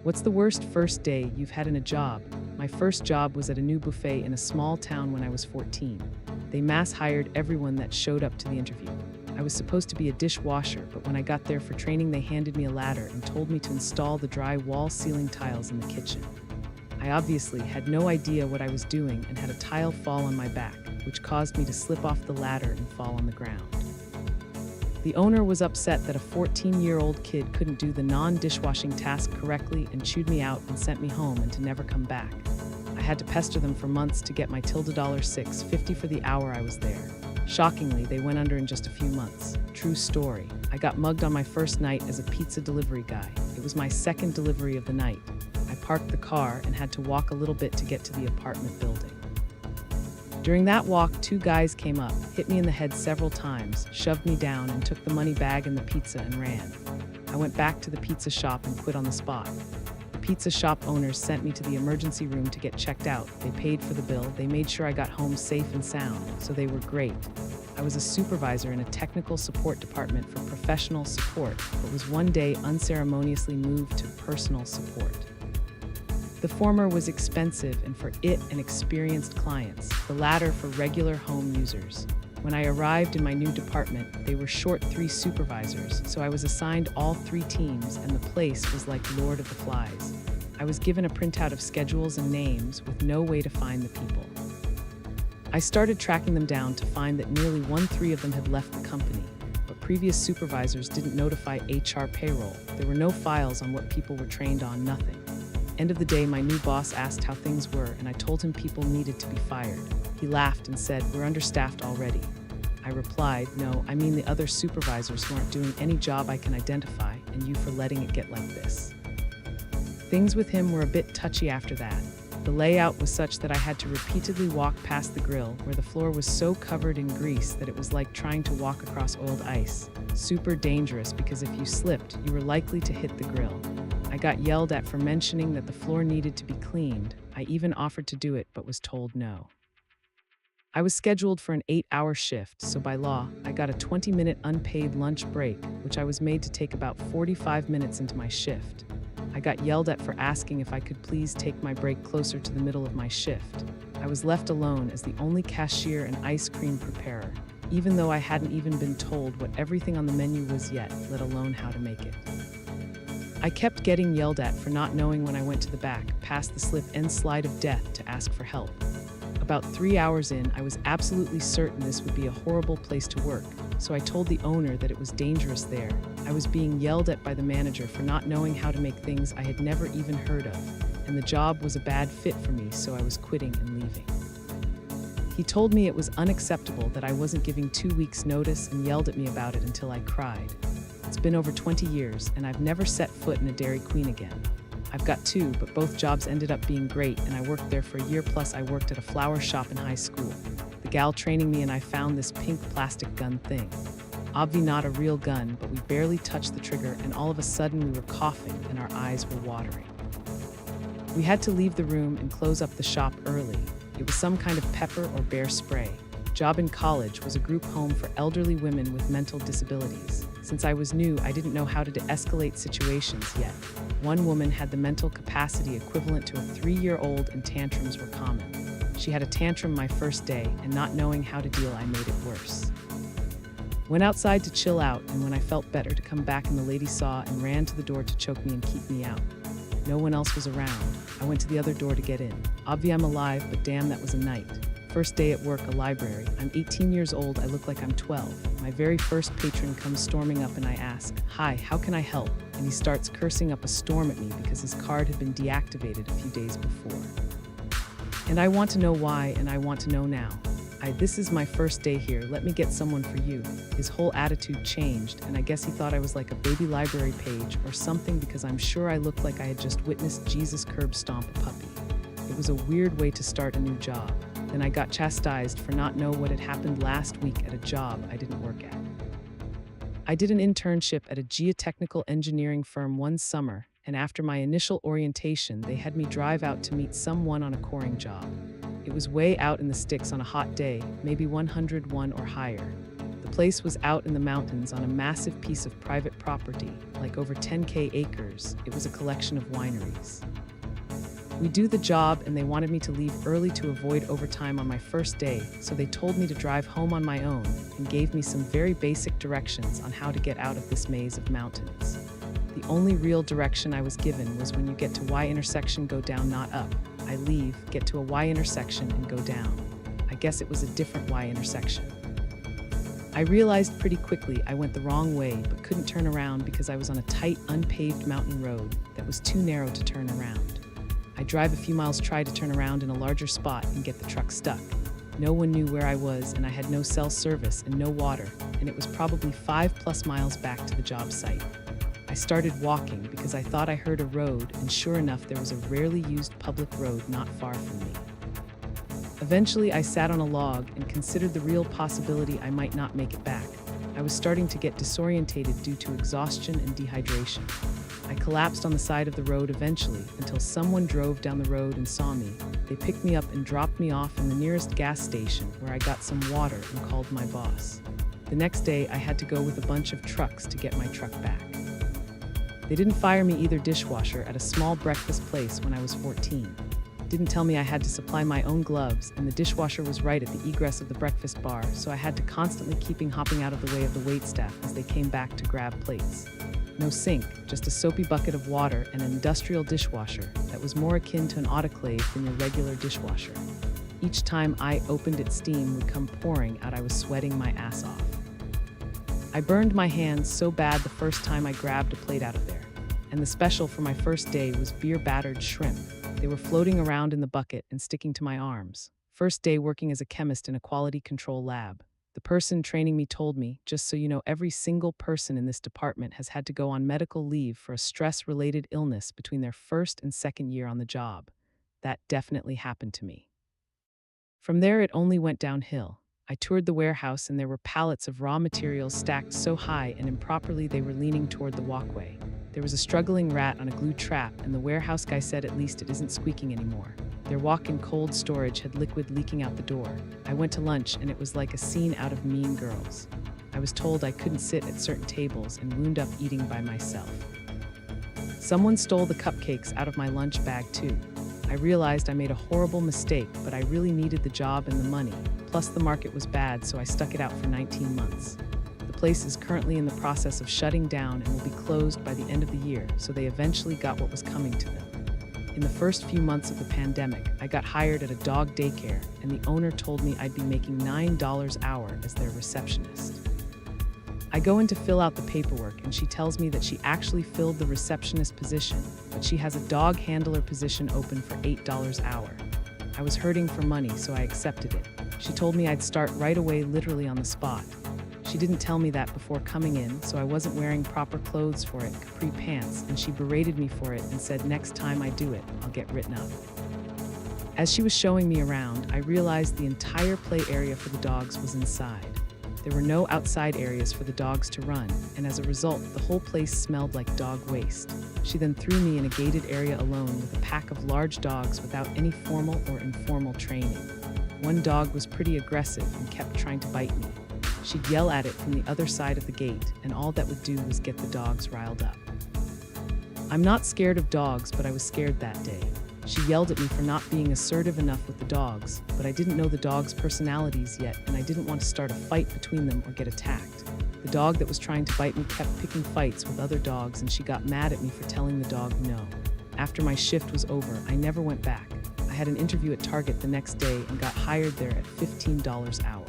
What's the worst first day you've had in a job? My first job was at a new buffet in a small town when I was 14. They mass hired everyone that showed up to the interview. I was supposed to be a dishwasher, but when I got there for training, they handed me a ladder and told me to install the dry wall ceiling tiles in the kitchen. I obviously had no idea what I was doing and had a tile fall on my back, which caused me to slip off the ladder and fall on the ground. The owner was upset that a 14-year-old kid couldn't do the non-dishwashing task correctly and chewed me out and sent me home and to never come back. I had to pester them for months to get my $6.50 for the hour I was there. Shockingly, they went under in just a few months. True story. I got mugged on my first night as a pizza delivery guy. It was my second delivery of the night. I parked the car and had to walk a little bit to get to the apartment building. During that walk, two guys came up, hit me in the head several times, shoved me down, and took the money bag and the pizza and ran. I went back to the pizza shop and quit on the spot. The pizza shop owners sent me to the emergency room to get checked out. They paid for the bill. They made sure I got home safe and sound, so they were great. I was a supervisor in a technical support department for professional support, but was one day unceremoniously moved to personal support. The former was expensive and for it and experienced clients, the latter for regular home users. When I arrived in my new department, they were short 3 supervisors, so I was assigned all 3 teams and the place was like Lord of the Flies. I was given a printout of schedules and names with no way to find the people. I started tracking them down to find that nearly 1/3 of them had left the company, but previous supervisors didn't notify HR payroll. There were no files on what people were trained on, nothing. End of the day, my new boss asked how things were, and I told him people needed to be fired. He laughed and said, "We're understaffed already." I replied, "No, I mean the other supervisors who aren't doing any job I can identify, and you for letting it get like this." Things with him were a bit touchy after that. The layout was such that I had to repeatedly walk past the grill, where the floor was so covered in grease that it was like trying to walk across oiled ice. Super dangerous, because if you slipped, you were likely to hit the grill. I got yelled at for mentioning that the floor needed to be cleaned. I even offered to do it, but was told no. I was scheduled for an 8-hour shift, so by law, I got a 20-minute unpaid lunch break, which I was made to take about 45 minutes into my shift. I got yelled at for asking if I could please take my break closer to the middle of my shift. I was left alone as the only cashier and ice cream preparer, even though I hadn't even been told what everything on the menu was yet, let alone how to make it. I kept getting yelled at for not knowing when I went to the back, past the slip and slide of death, to ask for help. About 3 hours in, I was absolutely certain this would be a horrible place to work, so I told the owner that it was dangerous there. I was being yelled at by the manager for not knowing how to make things I had never even heard of, and the job was a bad fit for me, so I was quitting and leaving. He told me it was unacceptable that I wasn't giving 2 weeks' notice and yelled at me about it until I cried. It's been over 20 years, and I've never set foot in a Dairy Queen again. I've got 2, but both jobs ended up being great, and I worked there for a year, plus I worked at a flower shop in high school. The gal training me and I found this pink plastic gun thing. Obviously not a real gun, but we barely touched the trigger, and all of a sudden we were coughing and our eyes were watering. We had to leave the room and close up the shop early. It was some kind of pepper or bear spray. Job in college was a group home for elderly women with mental disabilities. Since I was new, I didn't know how to de-escalate situations yet. One woman had the mental capacity equivalent to a 3-year-old, and tantrums were common. She had a tantrum my first day, and not knowing how to deal, I made it worse. Went outside to chill out, and when I felt better to come back, and the lady saw and ran to the door to choke me and keep me out. No one else was around. I went to the other door to get in. Obviously I'm alive, but damn, that was a night. First day at work, a library. I'm 18 years old, I look like I'm 12. My very first patron comes storming up and I ask, "Hi, how can I help?" And he starts cursing up a storm at me because his card had been deactivated a few days before. And I want to know why, and I want to know now. This is my first day here, let me get someone for you. His whole attitude changed, and I guess he thought I was like a baby library page or something, because I'm sure I looked like I had just witnessed Jesus curb stomp a puppy. It was a weird way to start a new job. Then I got chastised for not know what had happened last week at a job I didn't work at. I did an internship at a geotechnical engineering firm one summer, and after my initial orientation, they had me drive out to meet someone on a coring job. It was way out in the sticks on a hot day, maybe 101 or higher. The place was out in the mountains on a massive piece of private property, like over 10K acres. It was a collection of wineries. We do the job and they wanted me to leave early to avoid overtime on my first day, so they told me to drive home on my own and gave me some very basic directions on how to get out of this maze of mountains. The only real direction I was given was when you get to Y intersection, go down, not up. I leave, get to a Y intersection and go down. I guess it was a different Y intersection. I realized pretty quickly I went the wrong way but couldn't turn around because I was on a tight, unpaved mountain road that was too narrow to turn around. I drive a few miles, try to turn around in a larger spot and get the truck stuck. No one knew where I was and I had no cell service and no water, and it was probably 5+ miles back to the job site. I started walking because I thought I heard a road, and sure enough there was a rarely used public road not far from me. Eventually I sat on a log and considered the real possibility I might not make it back. I was starting to get disorientated due to exhaustion and dehydration. I collapsed on the side of the road eventually until someone drove down the road and saw me. They picked me up and dropped me off in the nearest gas station where I got some water and called my boss. The next day I had to go with a bunch of trucks to get my truck back. They didn't fire me either. Dishwasher at a small breakfast place when I was 14. Didn't tell me I had to supply my own gloves, and the dishwasher was right at the egress of the breakfast bar, so I had to constantly hopping out of the way of the waitstaff as they came back to grab plates. No sink, just a soapy bucket of water and an industrial dishwasher that was more akin to an autoclave than your regular dishwasher. Each time I opened it, steam would come pouring out. I was sweating my ass off. I burned my hands so bad the first time I grabbed a plate out of there. And the special for my first day was beer-battered shrimp. They were floating around in the bucket and sticking to my arms. First day working as a chemist in a quality control lab. The person training me told me, just so you know, every single person in this department has had to go on medical leave for a stress-related illness between their first and second year on the job. That definitely happened to me. From there, it only went downhill. I toured the warehouse and there were pallets of raw materials stacked so high and improperly they were leaning toward the walkway. There was a struggling rat on a glue trap, and the warehouse guy said at least it isn't squeaking anymore. Their walk-in cold storage had liquid leaking out the door. I went to lunch and it was like a scene out of Mean Girls. I was told I couldn't sit at certain tables and wound up eating by myself. Someone stole the cupcakes out of my lunch bag too. I realized I made a horrible mistake, but I really needed the job and the money. Plus the market was bad, so I stuck it out for 19 months. The place is currently in the process of shutting down and will be closed by the end of the year, so they eventually got what was coming to them. In the first few months of the pandemic, I got hired at a dog daycare, and the owner told me I'd be making $9 an hour as their receptionist. I go in to fill out the paperwork, and she tells me that she actually filled the receptionist position, but she has a dog handler position open for $8 an hour. I was hurting for money, so I accepted it. She told me I'd start right away, literally on the spot. She didn't tell me that before coming in, so I wasn't wearing proper clothes for it, capri pants, and she berated me for it and said next time I do it, I'll get written up. As she was showing me around, I realized the entire play area for the dogs was inside. There were no outside areas for the dogs to run, and as a result, the whole place smelled like dog waste. She then threw me in a gated area alone with a pack of large dogs without any formal or informal training. One dog was pretty aggressive and kept trying to bite me. She'd yell at it from the other side of the gate, and all that would do was get the dogs riled up. I'm not scared of dogs, but I was scared that day. She yelled at me for not being assertive enough with the dogs, but I didn't know the dogs' personalities yet, and I didn't want to start a fight between them or get attacked. The dog that was trying to bite me kept picking fights with other dogs, and she got mad at me for telling the dog no. After my shift was over, I never went back. I had an interview at Target the next day and got hired there at $15 an hour.